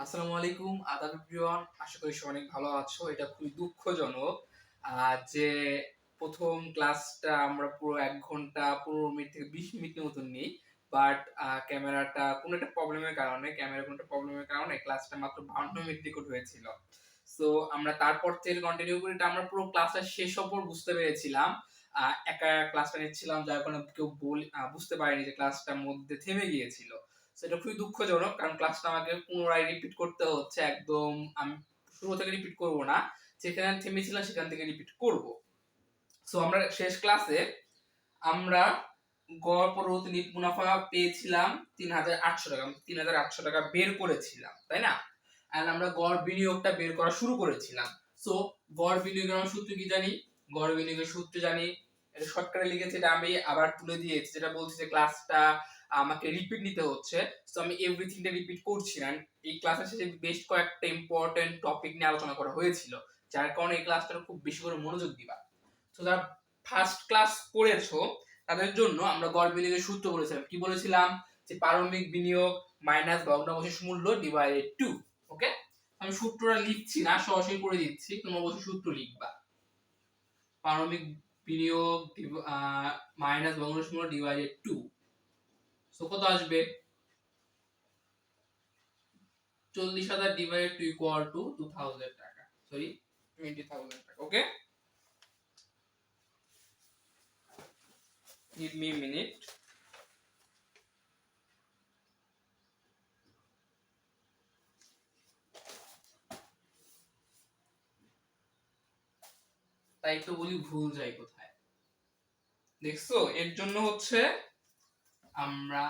আসসালামু আলাইকুম, আদাব এভরিওয়ান। আশা করি সবাই অনেক ভালো আছো। এটা খুবই দুঃখজনক যে প্রথম ক্লাসটা আমরা পুরো ১ ঘন্টা ১৫ মিনিট থেকে ২০ মিনিটের মতন নিই। বাট ক্যামেরাটা কোনো একটা প্রবলেমের কারণে ক্লাসটা মাত্র ৫২ মিনিট রেকর্ড হয়েছিল। সো আমরা তারপর থেকে কন্টিনিউ করি। আমরা পুরো ক্লাসটা শেষ হওয়ার পর বুঝতে পেরেছিলাম। একা ক্লাসটা নিচ্ছিলাম, যার কারণে কেউ বুঝতে পারেনি যে ক্লাসটার মধ্যে থেমে গিয়েছিল। সেটা খুবই দুঃখজনক, কারণ ক্লাসটা আমাকে পুনরায় রিপিট করতে হচ্ছে। একদম আমি শুরু থেকে রিপিট করব না, যেখানে থেমেছিলাম সেখান থেকে রিপিট করব। সো আমরা শেষ ক্লাসে আমরা গড় পরবর্তী নিট মুনাফা পেয়েছিলাম ৩,৮০০ টাকা। ৩,৮০০ টাকা বের করেছিলাম, তাই না? এন্ড আমরা গড় বিনিয়োগটা বের করা শুরু করেছিলাম। সো গড় বিনিয়োগের আমরা সূত্র কি জানি? গড় বিনিয়োগের সূত্র জানি, এটা শর্টকাটে লিখেছি, এটা আমি আবার তুলে দিয়েছি, যেটা বলছি যে ক্লাসটা আমাকে রিপিট নিতে হচ্ছে। সো আমি এভরিথিংটা রিপিট করছি না। এই ক্লাসের শেষে বেশ কয়েকটা ইম্পর্টেন্ট টপিক নিয়ে আলোচনা করা হয়েছিল, যার কারণে এই ক্লাসটা খুব বেশি করে মনোযোগ দিবা। সো যারা ফার্স্ট ক্লাস করেছো তাদের জন্য আমরা গড় বিনিয়োগের সূত্র বলেছিলাম। কি বলেছিলাম? যে প্রারম্ভিক বিনিয়োগ মাইনাস ভগ্নাংশের মূল্য ডিভাইডেড 2। ওকে, আমি সূত্রটা লিখছি না, সরাসরি করে দিচ্ছি, তোমরা অবশ্যই সূত্র লিখবা। প্রারম্ভিক বিনিয়োগ মাইনাস ভগ্নাংশের মূল্য ডিভাইডেড 2। সো কত আসবে? 40,000 ডিভাইডেড 2 ইকুয়াল টু 2000 টাকা, সরি 20,000 টাকা। ওকে, give me a minute. তাই তো বলি ভুল যায় কোথায়। দেখছো, এর জন্য হচ্ছে আমরা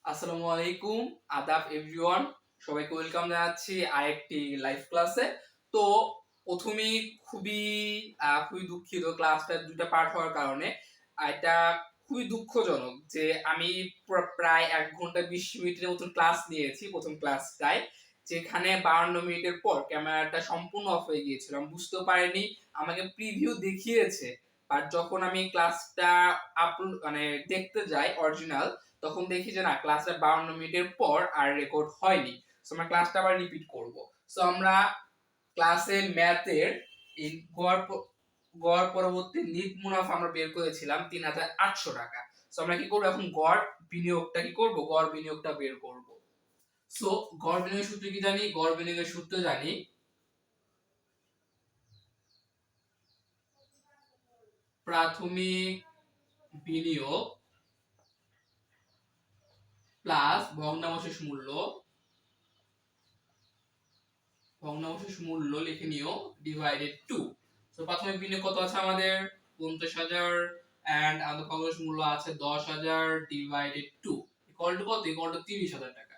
আসসালামু আলাইকুম, আদাব এভরিওয়ান, সবাইকে ওয়েলকাম জানাচ্ছি আরেকটি লাইভ ক্লাসে। তো প্রথমেই খুবই দুঃখিত, ক্লাসটা দুটো পার্ট হওয়ার কারণে। এটা খুবই দুঃখজনক যে আমি প্রায় ১ ঘন্টা ২০ মিনিটের মতন ক্লাস নিয়েছি প্রথম ক্লাসটায়, যেখানে ৫২ মিনিটের পর ক্যামেরাটা সম্পূর্ণ অফ হয়ে গিয়েছিল। আমি বুঝতে পারিনি, আমাকে প্রিভিউ দেখিয়েছে, বাট যখন আমি ক্লাসটা আপলোড দেখতে যাই অরিজিনাল, তখন দেখি যে না, ক্লাসটা ৫২ মিনিটের পর আর রেকর্ড হয়নি। সো আমরা ক্লাসটা আবার রিপিট করব। সো আমরা ক্লাসে ম্যাথের এই গড় পরবর্তী নিট মুনাফা আমরা বের করেছিলাম ৩,৮০০ টাকা। সো আমরা কি করব এখন? গড় বিনিয়োগটা কি করব? গড় বিনিয়োগটা বের করব। সো গড় বিনিয়োগের সূত্র কি জানি? গড় বিনিয়োগের সূত্র জানি প্রাথমিক বিনিয়োগ প্লাস ভগ্নাংশের মূল্য লিখে নিও ডিভাইডেড 2। সো প্রাথমিক বিনিয়োগ কত আছে আমাদের? ৫০,০০০ এন্ড আমাদের ভগ্নাংশ মূল্য আছে ১০,০০০ ডিভাইডেড 2 ইকুয়াল টু কত? ইকুয়াল টু ৩০,০০০ টাকা।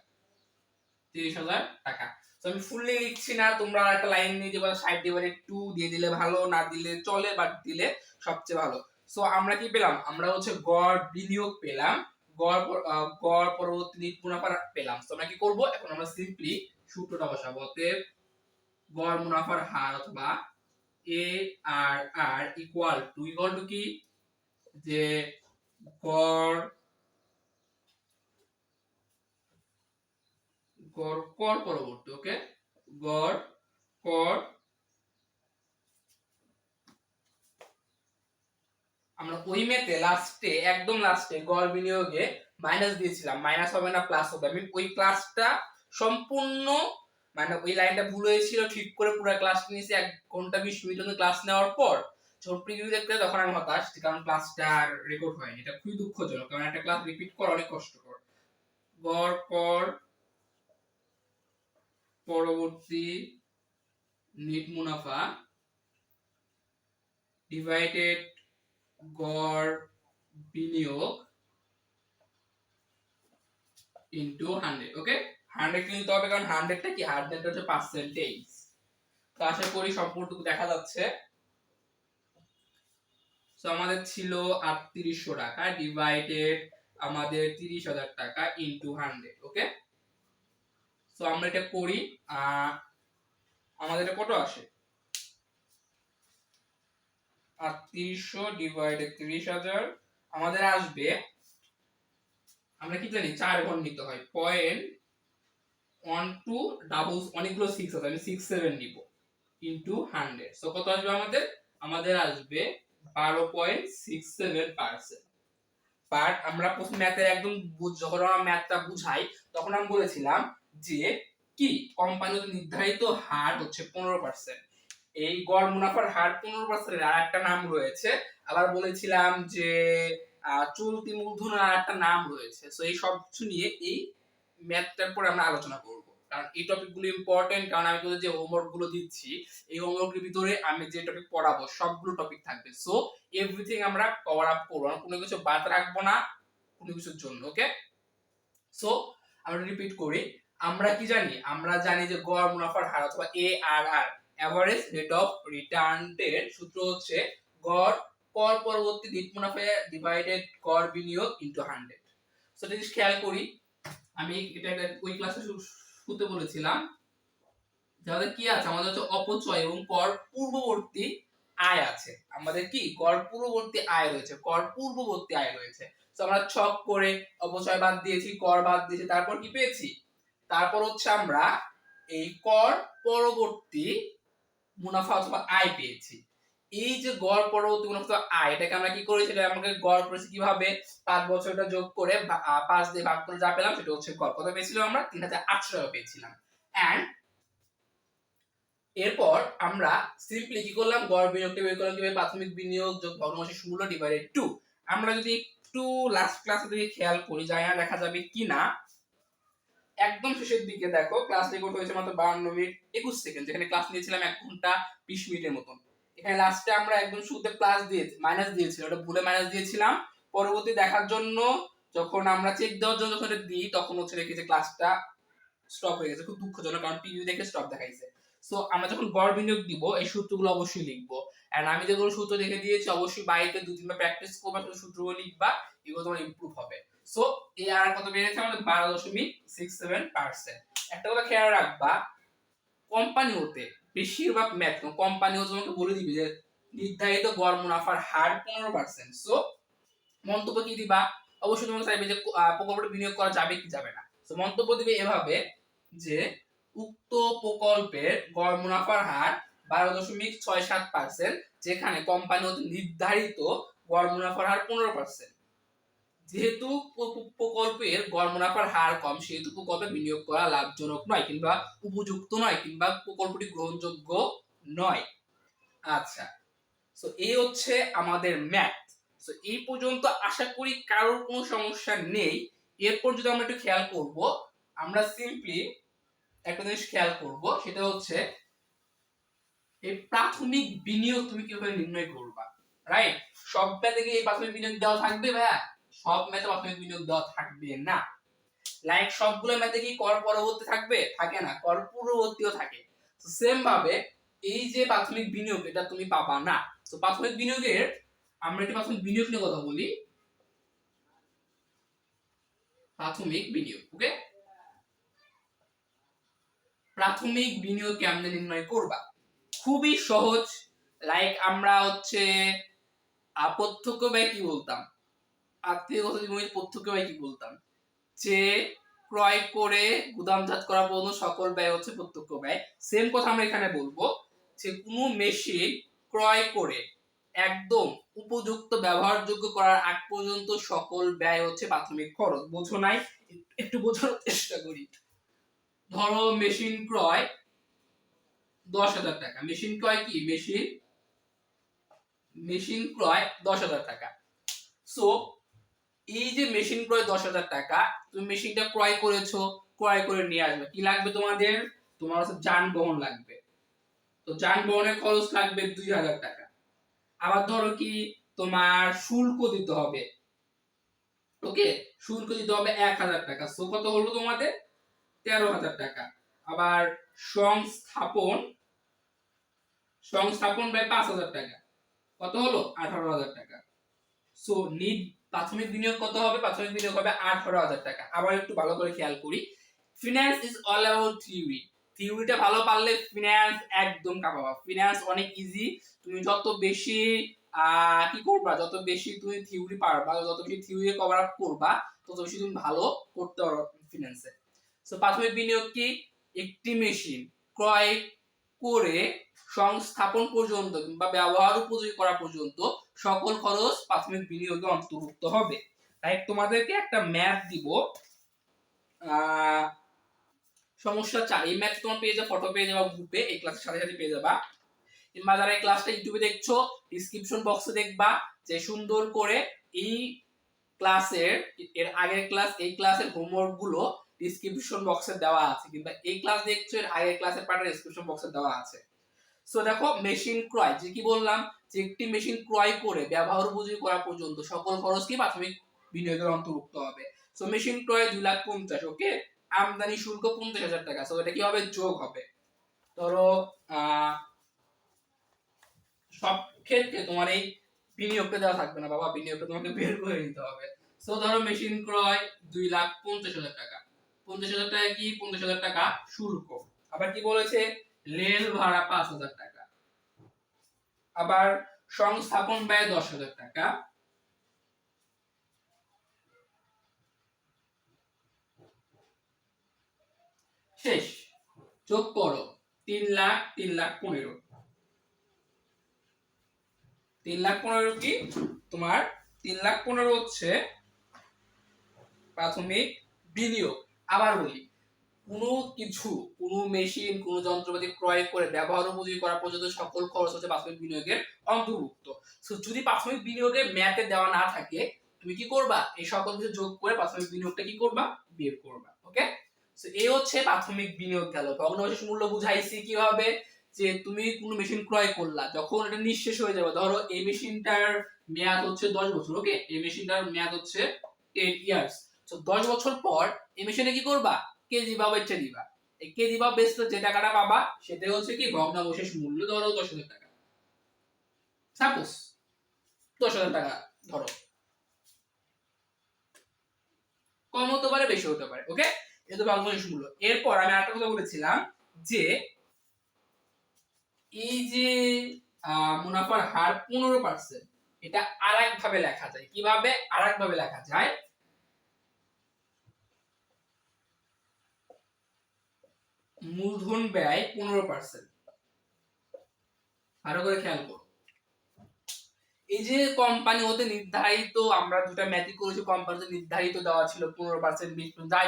৩০,০০০ টাকা। সো আমি ফুললি লিখছি না, তোমরা একটা লাইন নিয়ে দিবা, ৬০ ডিভাইডেড 2 দিয়ে দিলে ভালো, না দিলে চলে, বাট দিলে সবচেয়ে ভালো। সো আমরা কি পেলাম? আমরা হচ্ছে গড় বিনিয়োগ পেলাম, গড় পরবর্তী নিট মুনাফা পেলাম। সো আমরা কি করব এখন? আমরা সিম্পলি সূত্রটা বসাবো। অতএব গড় মুনাফার হার অথবা ARR ইকুয়াল টু কি? যে গড় কর পরবর্তী, ওকে, গড় কর, আমরা ওই মেতে লাস্টে, একদম লাস্টে গড় বিনিয়োগে মাইনাস দিয়েছিলাম। মাইনাস হবে না, প্লাস হবে। আমি ওই ক্লাসটা সম্পূর্ণ, ওই লাইনটা ভুল হয়েছিল, ঠিক করে পুরো ক্লাস নিয়েছি। ১ ঘন্টা ২০ মিনিট ক্লাস নেওয়ার পর যখন প্রিভিউ দেখতে, তখন আমি হতাশ, কারণ ক্লাসটা রেকর্ড হয়নি। এটা খুবই দুঃখজনক, কারণ একটা ক্লাস রিপিট করা অনেক কষ্টকর। গড় কর পরবর্তী নিট মুনাফা ডিভাইডেড গড় বিনিয়োগ ইনটু 100। ওকে, 100 নিতে হবে, কারণ 100টা কি? 100 হচ্ছে পার্সেন্টেজ। তো আশা করি সম্পূর্ণটুকু দেখা যাচ্ছে। সো আমাদের ছিল ৩৮০০ টাকা ডিভাইডেড আমাদের ৩০,০০০ টাকা ইনটু 100। ওকে, সো আমরা এটা করি। আমাদের এটা কত আসে? 3800 ডিভাইডেড 30,000 আমাদের আসবে, আমরা কি জানি 4 ঘর নিতে হয়, 0.12 ডাবল অনেকগুলো 6 আছে, আমি 67 নিব ইনটু 100, সো কত আসবে আমাদের? আমাদের আসবে 12.67%। বাট আমরা প্রথম ম্যাথের একদম যখন আমরা ম্যাথটা বুঝাই তখন আমি বলেছিলাম যে কি কোম্পানির নির্ধারিত হার হচ্ছে 15%। এই গড় মুনাফার হার 15% আর একটা নাম রয়েছে, আবার বলেছিলাম যে চলতি মূলধনের আর একটা নাম রয়েছে। সো এই সব কিছু নিয়ে এই ম্যাথটার পরে আমরা আলোচনা করব, কারণ এই টপিকগুলো ইম্পর্টেন্ট, কারণ আমি তোদের যে হোমওয়ার্ক গুলো দিচ্ছি এই হোমওয়ার্কের ভিতরে আমি যে টপিক পড়াবো সবগুলো টপিক থাকবে। সো এভরিথিং আমরা কভার আপ করব, আমরা কোনো কিছু বাদ রাখবো না কোনো কিছুর জন্য। ওকে, সো আমরা রিপিট করি, আমরা কি জানি? আমরা জানি যে গড় মুনাফার হার অথবা ARR, average rate of return এর সূত্র হচ্ছে গড় কর পরবর্তী নেট মুনাফা ডিভাইডেড গড় বিনিয়োগ ইনটু 100। সো এটা খেয়াল করি, আমি এটা ওই ক্লাসে শুরুতে বলেছিলাম যাদের কি আছে, আমাদের হচ্ছে অপচয় এবং কর পূর্ববর্তী আয় আছে। আমাদের কি কর পূর্ববর্তী আয় রয়েছে, কর পূর্ববর্তী আয় রয়েছে। তো আমরা ছক করে অপচয় বাদ দিয়েছি, কর বাদ দিয়েছি, তারপর কি পেয়েছি? তারপর হচ্ছে আমরা এই কর পরবর্তী মুনাফা অথবা আয় পেয়েছি। এই যে গড় পরবর্তী মুনাফা আয়, এটাকে আমরা কি করেছি? এটা আমাকে গড় করেছি কিভাবে? 5 বছরটা যোগ করে 5 দিয়ে ভাগ করে যা পেলাম সেটা হচ্ছে গড়। কত পেয়েছিলাম আমরা? 3800 টাকা পেয়েছিলাম। এন্ড এরপর আমরা সিম্পলি কি করলাম? গড় বিনিয়োগটা বের করলাম কিভাবে? প্রাথমিক বিনিয়োগ যোগ ভগ্নাংশের মূল্য ডিভাইডেড 2। আমরা যদি একটু লাস্ট ক্লাসে দিকে খেয়াল করি, যায় না দেখা যাবে কি না, একদম শেষের দিকে দেখো ক্লাস রেকর্ড হয়েছে মাত্র 52 মিনিট 21 সেকেন্ড, যেখানে ক্লাস নিয়েছিলাম 1 ঘন্টা 20 মিনিটের মতন। এখানে লাস্টে আমরা একদম শুরুতে প্লাস দিয়ে মাইনাস দিয়েছিলাম, ওটা ভুলে মাইনাস দিয়েছিলাম। পরবর্তী দেখার জন্য যখন আমরা চেক দেওয়ার জন্য যখন এটা দিই তখন হচ্ছে দেখি যে ক্লাসটা স্টপ হয়ে গেছে, খুব দুঃখজনক, কারণ প্রিভিউ দেখে স্টপ দেখাইছে। সো আমরা যখন গড় বিনিয়োগ দিব এই সূত্রগুলো অবশ্যই লিখবো, এন্ড আমি যেগুলো সূত্র দেখে দিয়েছি অবশ্যই বাড়িতে 2-3 বার প্র্যাকটিস করবা, সূত্রগুলো লিখবা, এগুলো তোমার ইমপ্রুভ হবে। সো এই আর কত বেড়েছে আমাদের? 12.67%। একটা কথা খেয়াল রাখবা, কোম্পানি হতে বেশিরভাগ ম্যাথ কোম্পানি হতে তোমাকে বলে দিবে যে নির্ধারিত গড় মুনাফার হার 15%। সো মন্তব্য কি দিবা? অবশ্যই তোমাকে চাইবে যে প্রকল্পে বিনিয়োগ করা যাবে কি যাবে না। তো মন্তব্য দিবে এভাবে যে উক্ত প্রকল্পের গড় মুনাফার হার 12.67%, যেখানে কোম্পানি হতে নির্ধারিত গড় মুনাফার হার 15%। যেহেতু প্রকল্পের গড় মুনাফার হার কম, সেহেতু প্রকল্পে বিনিয়োগ করা লাভজনক নয় কিংবা উপযুক্ত নয় কিংবা প্রকল্পটি গ্রহণযোগ্য নয়। আচ্ছা, সো এই হচ্ছে আমাদের ম্যাথ। সো এই পর্যন্ত আশা করি কারোর কোনো সমস্যা নেই। এরপর যদি আমরা একটু খেয়াল করব, আমরা সিম্পলি একটা জিনিস খেয়াল করব, সেটা হচ্ছে এই প্রাথমিক বিনিয়োগ তুমি কিভাবে নির্ণয় করবা। রাইট? সব ম্যাথে কি এই প্রাথমিক বিনিয়োগ দেওয়া থাকবে ভাইয়া? সব ম্যাথে প্রাথমিক বিনিয়োগ দেওয়া থাকবে না। লাইক সবগুলো ম্যাথে কি কর পরবর্তী থাকবে? থাকে না, কর পূর্ববর্তীও থাকে। তো সেম ভাবে এই যে প্রাথমিক বিনিয়োগ, এটা তুমি পাবা না। তো প্রাথমিক বিনিয়োগের আমরা একটু প্রাথমিক বিনিয়োগ নিয়ে কথা বলি। প্রাথমিক বিনিয়োগ, ওকে, প্রাথমিক বিনিয়োগ কেমনে নির্ণয় করবা? খুবই সহজ। লাইক আমরা হচ্ছে প্রত্যক্ষ ব্যয় কি বলতাম? আত্মীয় কথা জীবনে প্রত্যক্ষ ব্যয় কি বলতাম? যে ক্রয় করে গুদামজাত করা পর্যন্ত সকল ব্যয় হচ্ছে প্রত্যক্ষ ব্যয়। সেম কথা আমরা এখানে বলবো যে কোনো মেশিন ক্রয় করে একদম উপযুক্ত ব্যবহারযোগ্য করার আগ পর্যন্ত সকল ব্যয় হচ্ছে প্রাথমিক খরচ। বোঝো নাই? একটু বোঝার চেষ্টা করি। ধরো মেশিন ক্রয় 10,000 টাকা, মেশিন ক্রয় কি? মেশিন ক্রয় 10,000 টাকা। সো এই যে মেশিন ক্রয় 10,000 টাকা, তুমি মেশিনটা ক্রয় করেছো, ক্রয় করে নিয়ে আসবে, কি লাগবে তোমাদের? তোমার হচ্ছে যানবাহন লাগবে। তো যানবাহনের খরচ লাগবে 2,000 টাকা। আবার ধরো কি তোমার শুল্ক দিতে হবে, ওকে, শুল্ক দিতে হবে 1,000 টাকা। সো কত হলো তোমাদের? 13,000 টাকা। আবার সংস্থাপন ব্যয় 5,000 টাকা, কত হলো? 18,000 টাকা। সো নিড প্রাথমিক বিনিয়োগ কত হবে? প্রাথমিক বিনিয়োগ হবে 18,000 টাকা। আবার একটু ভালো করে খেয়াল করি, finance is all about theory. থিওরিটা ভালো পারলে ফিনান্স একদম কাঁপাবা। ফিনান্স অনেক ইজি। তুমি যত বেশি কি করবা, যত বেশি তুমি থিওরি পারবা, যত বেশি থিওরি কভার আপ করবা, তত বেশি তুমি ভালো করতে পারো ফিনান্সে। সো প্রাথমিক বিনিয়োগ কি? একটি মেশিন ক্রয় করে সংস্থাপন পর্যন্ত কিংবা ব্যবহার উপযোগী করা পর্যন্ত সকল খরচ প্রাথমিক বিনিয়োগে অন্তর্ভুক্ত হবে। তাই তোমাদেরকে একটা ম্যাথ দিব, সমস্যা 4। এই ম্যাথ তোমার পেয়ে যাবে, ফটো পেয়ে যাবে গ্রুপে, এই ক্লাসের সাথে সাথে পেয়ে যাবা। কিংবা যারা এই ক্লাসটা ইউটিউবে দেখছো, ডেসক্রিপশন বক্সে দেখবা যে সুন্দর করে এই ক্লাসের এর আগের ক্লাস, এই ক্লাসের হোমওয়ার্ক গুলো ডেসক্রিপশন বক্সে দেওয়া আছে, কিংবা এই ক্লাস দেখছো এর আগের ক্লাসের পার্টটা ডেসক্রিপশন বক্সে দেওয়া আছে। সো দেখো, মেশিন ক্রয়, যে কি বললাম যে একটি মেশিন ক্রয় করে ব্যবহার উপযোগী করা পর্যন্ত সকল খরচ কি প্রাথমিক বিনিয়োগের অন্তর্ভুক্ত হবে। সো মেশিন ক্রয় 2,50,000, ওকে। আমদানি শুল্ক 50,000 টাকা। সো এটা কি হবে? যোগ হবে। ধরো সব ক্ষেত্রে তোমার এই বিনিয়োগটা দেওয়া থাকবে না বাবা, বিনিয়োগটা তোমাকে বের করে নিতে হবে। সো ধরো মেশিন ক্রয় 2,50,000 টাকা। 50,000 টাকা কি? 50,000 টাকা শুল্ক। আবার কি বলেছে? রেল ভাড়া 5,000 টাকা। আবার সংস্থাপন ব্যয় 10,000 টাকা। শেষ। যোগ করো 3 লাখ, 3,15,000। 3,15,000 কি তোমার? 3,15,000 হচ্ছে প্রাথমিক বিনিয়োগ। আবার বলি, কোনো কিছু, কোনো মেশিন, কোনো যন্ত্রপাতি ক্রয় করে ব্যবহার উপযোগী করা পর্যন্ত সকল খরচ হচ্ছে প্রাথমিক বিনিয়োগের অন্তর্ভুক্ত। সো যদি প্রাথমিক বিনিয়োগে ম্যাথে দেওয়া না থাকে, তুমি কি করবা? এই সকল কিছু যোগ করে প্রাথমিক বিনিয়োগটা কি করবা? বের করবা। ওকে। সো এই হচ্ছে প্রাথমিক বিনিয়োগ গেল। ভগ্নাংশের মূল্য বুঝাইছি কিভাবে, যে তুমি কোনো মেশিন ক্রয় করলা, যখন এটা নিঃশেষ হয়ে যাবে, ধরো এই মেশিনটার মেয়াদ হচ্ছে 10 বছর, ওকে, এই মেশিনটার মেয়াদ হচ্ছে 10 ইয়ার্স। তো 10 বছর পর এই মেশিনে কি করবা? কেজি বা বেচে দিবা। এই কেজি বা বেচলে যে টাকাটা পাবা সেটাই হচ্ছে কি ভগ্নাবশেষ মূল্য। ধরো 10,000 টাকা, সাপোজ 10,000 টাকা ধরো, কম হতে পারে, বেশি হতে পারে। ওকে, এটা ভগ্নাবশেষ মূল্য। এরপর আমি আরেকটা কথা বলেছিলাম যে এই যে মুনাফার হার 15%, এটা আরেক ভাবে লেখা যায়। কিভাবে আরেক ভাবে লেখা যায়? মূলধন ব্যয় 15%। ভালো করে খেয়াল করো, এই যে কোম্পানি হতে নির্ধারিত, আমরা দুটা ম্যাথই করেছি, কোম্পানিতে নির্ধারিত দেওয়া ছিল 15%, 20%, যাই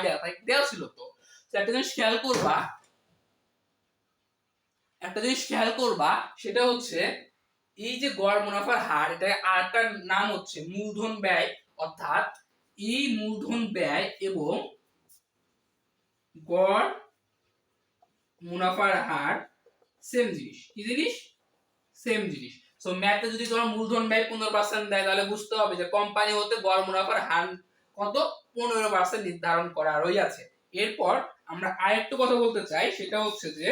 দেওয়া ছিল। তো একটা জিনিস খেয়াল করবা, সেটা হচ্ছে এই যে গড় মুনাফার হার, এটা আরেকটা নাম হচ্ছে মূলধন ব্যয়। অর্থাৎ এই মূলধন ব্যয় এবং গড় মুনাফার হার সেম জিনিস। কি জিনিস? সেম জিনিস। সো ম্যাথে যদি তোমার মূলধন ব্যয় 15% দেয়, তাহলে বুঝতে হবে যে কোম্পানি হতে গড় মুনাফার হার কত? 15% নির্ধারণ করা রয়েছে। এরপর আমরা আরেকটু কথা বলতে চাই, সেটা হচ্ছে যে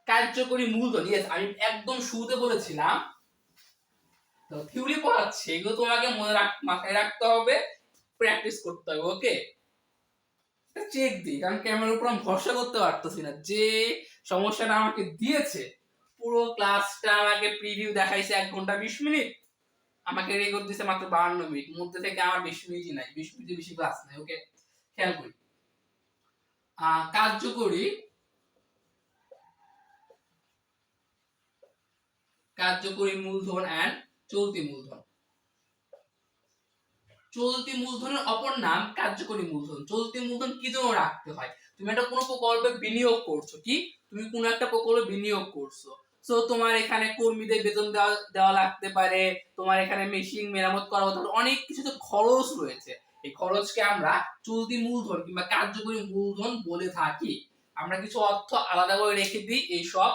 কার্যকরী মূলধন। ইয়েস, আমি একদম শুরুতে বলেছিলাম, তো থিওরি পড়াচ্ছি, এগুলো তোমাকে মাথায় রাখতে হবে, প্র্যাকটিস করতে হবে। ওকে, চেক দিই, কারণ ক্যামেরার উপর আমি ভরসা করতে পারতেছি না। যে সমস্যাটা আমাকে দিয়েছে, পুরো ক্লাসটা আমাকে প্রিভিউ দেখাইছে 1 ঘন্টা 20 মিনিট, আমাকে রেকর্ড দিছে মাত্র 52 মিনিট, মধ্যে থেকে আমার 20 মিনিটই নাই, 20 মিনিটের বেশি ক্লাস নাই। ওকে, খেয়াল করি। কার্যকরী মূলধন এন্ড চলতি মূলধন। চলতি মূলধনের অপর নাম কার্যকরী মূলধন। চলতি মূলধন কি জন্য রাখতে হয়? তুমি একটা কোনো প্রকল্পে বিনিয়োগ করছো, কি তুমি কোনো একটা প্রকল্পে বিনিয়োগ করছো, সো তোমার এখানে কর্মীদের বেতন দেওয়া লাগতে পারে, তোমার এখানে মেশিন মেরামত করা হতে পারে, অনেক কিছু তো খরচ রয়েছে। এই খরচকে আমরা চলতি মূলধন কিংবা কার্যকরী মূলধন বলে থাকি। আমরা কিছু অর্থ আলাদা করে রেখে দিই এই সব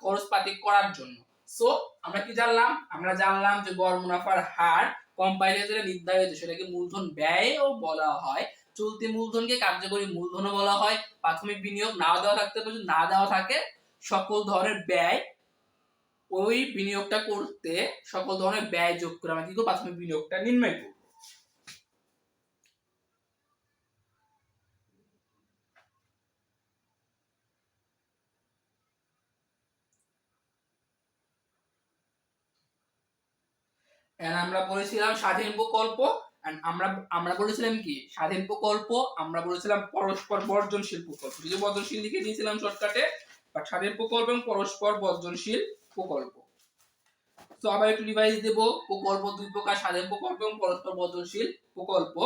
খরচপাতি করার জন্য। সো আমরা কি জানলাম? আমরা জানলাম যে গড় মুনাফার হার কোম্পানির যেটা নির্ধারিত, সেটাকে মূলধন ব্যয়ও বলা হয়। চলতি মূলধনকে কার্যকরী মূলধনও বলা হয়। প্রাথমিক বিনিয়োগ না দেওয়া থাকতে পারে, না দেওয়া থাকে, সকল ধরনের ব্যয়, ওই বিনিয়োগটা করতে সকল ধরনের ব্যয় যোগ করে আমরা কি করব? প্রাথমিক বিনিয়োগটা নির্ণয় করব। এন্ড আমরা বলেছিলাম স্বাধীন প্রকল্প, এন্ড আমরা বলেছিলাম কি স্বাধীন প্রকল্প, আমরা বলেছিলাম পরস্পর বর্জনশীল প্রকল্প। যদি বর্জনশীল লিখে দিয়েছিলাম শর্টকাটে, বাট স্বাধীন প্রকল্প এবং পরস্পর বর্জনশীল প্রকল্প। তো আবার একটু রিভাইজ দেব, প্রকল্প দুই প্রকার, স্বাধীন প্রকল্প এবং পরস্পর বর্জনশীল প্রকল্প।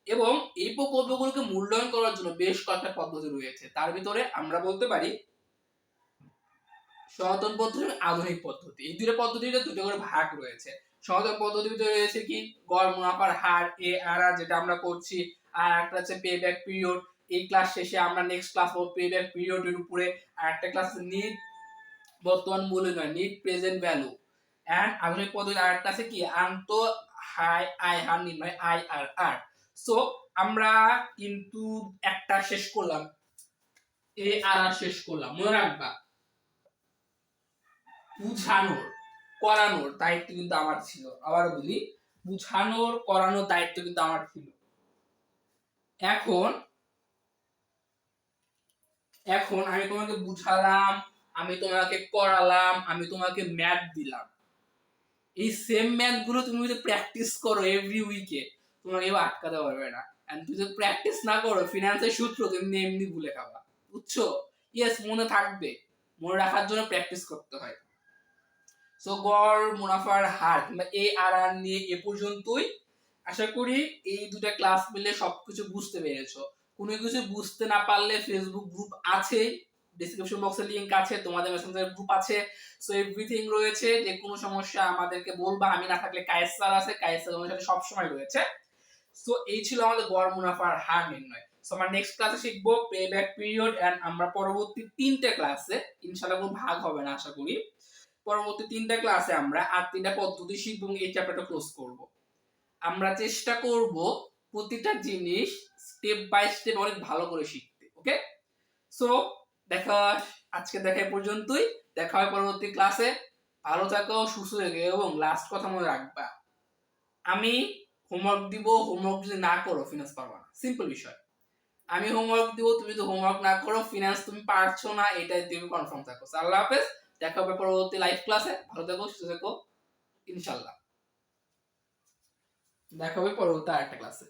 এবং এই প্রকল্পগুলোকে মূল্যায়ন করার জন্য বেশ কয়েকটা পদ্ধতি রয়েছে। তার ভিতরে আমরা বলতে পারি সনাতন পদ্ধতি এবং আধুনিক পদ্ধতি। এই দুটো পদ্ধতিতে দুটো করে ভাগ রয়েছে। সনাতন পদ্ধতির ভিতরে রয়েছে কি গড় মুনাফার হার ARR, যেটা আমরা করছি, আর একটা হচ্ছে পে ব্যাক পিরিয়ড। এই ক্লাস শেষে আমরা নেক্সট ক্লাস করব পে ব্যাক পিরিয়ডের উপরে, আর একটা ক্লাস নিট বর্তমান মূল্যায়ন, নিট প্রেজেন্ট ভ্যালু। এন্ড আধুনিক পদ্ধতি আরেকটা আছে কি আন্ত হাই আয় হার নির্ণয় IRR। সো আমরা কিন্তু একটা শেষ করলাম, ARR শেষ করলাম। মনে রাখবা বুঝানোর করানোর দায়িত্ব কিন্তু আমার ছিল। আবার বলি, বুঝানোর করানোর দায়িত্ব কিন্তু আমার ছিল। এখন এখন আমি তোমাকে বুঝালাম, আমি তোমাকে করালাম, আমি তোমাকে ম্যাথ দিলাম। এই সেম ম্যাথ গুলো তুমি যদি প্র্যাকটিস করো এভরি উইকে, তোমাকে কেউ আটকাতে পারবে না। এন্ড তুমি যদি প্র্যাকটিস না করো ফিনান্সের সূত্র তুমি এমনি ভুলে খাবা। বুঝছো? ইয়েস, মনে থাকবে, মনে রাখার জন্য প্র্যাকটিস করতে হয়। সো গড় মুনাফার হার কিংবা ARR নিয়ে এ পর্যন্তই। আশা করি এই দুটা ক্লাস মিলে সবকিছু বুঝতে পেরেছো। কোনো কিছু বুঝতে না পারলে ফেসবুক গ্রুপ আছে, ডেসক্রিপশন বক্সে লিংক আছে, তোমাদের মেসেঞ্জার গ্রুপ আছে, সো এভরিথিং রয়েছে। যে কোনো সমস্যা আমাদেরকে বলবা, আমি না থাকলে কায়েস স্যার আছে, কায়েস স্যার আমাদের সাথে সব সময় রয়েছে। সো এই ছিল আমাদের গড় মুনাফার হার নির্ণয়। সো আমরা নেক্সট ক্লাসে শিখবো পে ব্যাক পিরিয়ড, এন্ড আমরা পরবর্তী তিনটে ক্লাসে ইনশাআল্লাহ কোনো ভাগ হবে না আশা করি, পরবর্তী তিনটা ক্লাসে আমরা আর তিনটা পদ্ধতি শিখবো এবং এই চ্যাপ্টারটা ক্লোজ করব। আমরা চেষ্টা করব প্রতিটা জিনিস স্টেপ বাই স্টেপ অনেক ভালো করে শিখতে। ওকে, সো দেখা, আজকে দেখা পর্যন্তই। দেখা হয় পরবর্তী ক্লাসে। ভালো থাকো, সুস্থ থেকো, এবং লাস্ট কথা মনে রাখবা, আমি হোমওয়ার্ক দিব, হোমওয়ার্ক যদি না করো ফিনান্স পারবা না। সিম্পল বিষয়। আমি হোমওয়ার্ক দিব, তুমি যদি হোমওয়ার্ক না করো ফিনান্স তুমি পারছো না, এটাই তুমি কনফার্ম থাকো। আল্লাহ হাফেজ, দেখা হবে পরবর্তী লাইভ ক্লাসে। ভালো থাকো, সুস্থ থাকো, ইনশাআল্লাহ। দেখা হবে পরবর্তী আরেকটা ক্লাসে।